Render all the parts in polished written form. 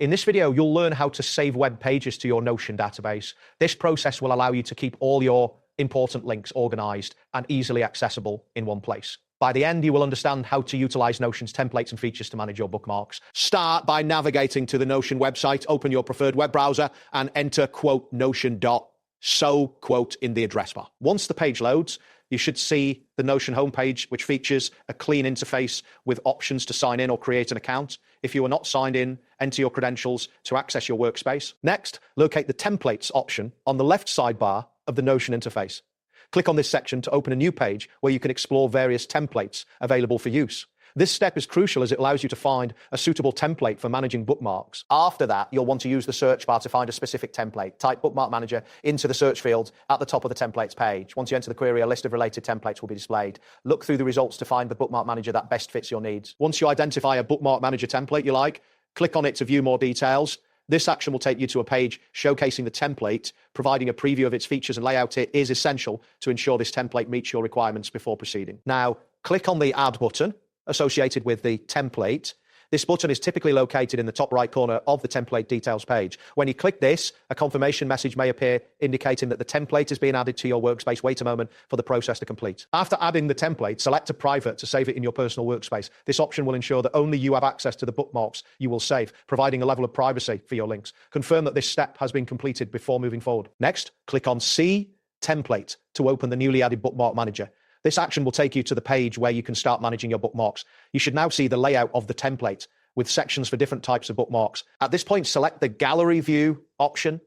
In this video, you'll learn how to save web pages to your Notion database. This process will allow you to keep all your important links organized and easily accessible in one place. By the end, you will understand how to utilize Notion's templates and features to manage your bookmarks. Start by navigating to the Notion website, open your preferred web browser, and enter notion.so in the address bar. Once the page loads, you should see the Notion homepage, which features a clean interface with options to sign in or create an account. If you are not signed in, enter your credentials to access your workspace. Next, locate the Templates option on the left sidebar of the Notion interface. Click on this section to open a new page where you can explore various templates available for use. This step is crucial as it allows you to find a suitable template for managing bookmarks. After that, you'll want to use the search bar to find a specific template. Type Bookmark Manager into the search field at the top of the templates page. Once you enter the query, a list of related templates will be displayed. Look through the results to find the Bookmark Manager that best fits your needs. Once you identify a Bookmark Manager template you like, click on it to view more details. This action will take you to a page showcasing the template. Providing a preview of its features and layout is essential to ensure this template meets your requirements before proceeding. Now, click on the Add button associated with the template. This button is typically located in the top right corner of the template details page. When you click this, a confirmation message may appear indicating that the template is being added to your workspace. Wait a moment for the process to complete. After adding the template, select a private to save it in your personal workspace. This option will ensure that only you have access to the bookmarks you will save, providing a level of privacy for your links. Confirm that this step has been completed before moving forward. Next, click on See Template to open the newly added Bookmark Manager. This action will take you to the page where you can start managing your bookmarks. You should now see the layout of the template with sections for different types of bookmarks. At this point, select the Gallery View option.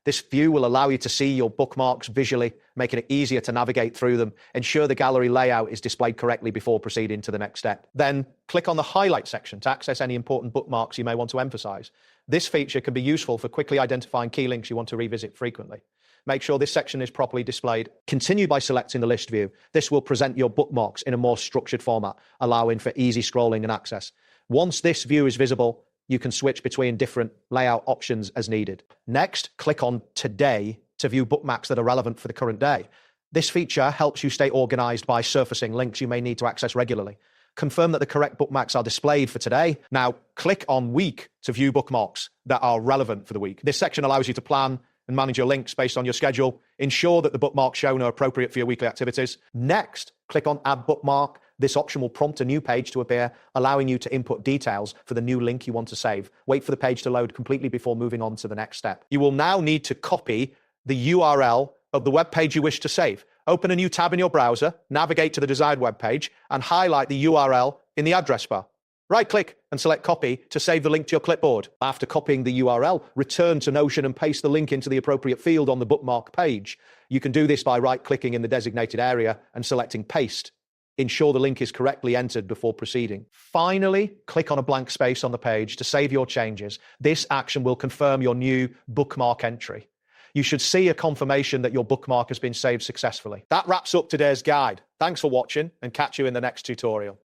This view will allow you to see your bookmarks visually, making it easier to navigate through them. Ensure the gallery layout is displayed correctly before proceeding to the next step. Then click on the Highlight section to access any important bookmarks you may want to emphasize. This feature can be useful for quickly identifying key links you want to revisit frequently. Make sure this section is properly displayed. Continue by selecting the list view. This will present your bookmarks in a more structured format, allowing for easy scrolling and access. Once this view is visible, you can switch between different layout options as needed. Next, click on Today to view bookmarks that are relevant for the current day. This feature helps you stay organized by surfacing links you may need to access regularly. Confirm that the correct bookmarks are displayed for today. Now, click on Week to view bookmarks that are relevant for the week. This section allows you to plan and manage your links based on your schedule. Ensure that the bookmarks shown are appropriate for your weekly activities. Next, click on Add Bookmark. This option will prompt a new page to appear, allowing you to input details for the new link you want to save. Wait for the page to load completely before moving on to the next step. You will now need to copy the URL of the web page you wish to save. Open a new tab in your browser, navigate to the desired web page, and highlight the URL in the address bar. Right-click and select Copy to save the link to your clipboard. After copying the URL, return to Notion and paste the link into the appropriate field on the bookmark page. You can do this by right-clicking in the designated area and selecting Paste. Ensure the link is correctly entered before proceeding. Finally, click on a blank space on the page to save your changes. This action will confirm your new bookmark entry. You should see a confirmation that your bookmark has been saved successfully. That wraps up today's guide. Thanks for watching and catch you in the next tutorial.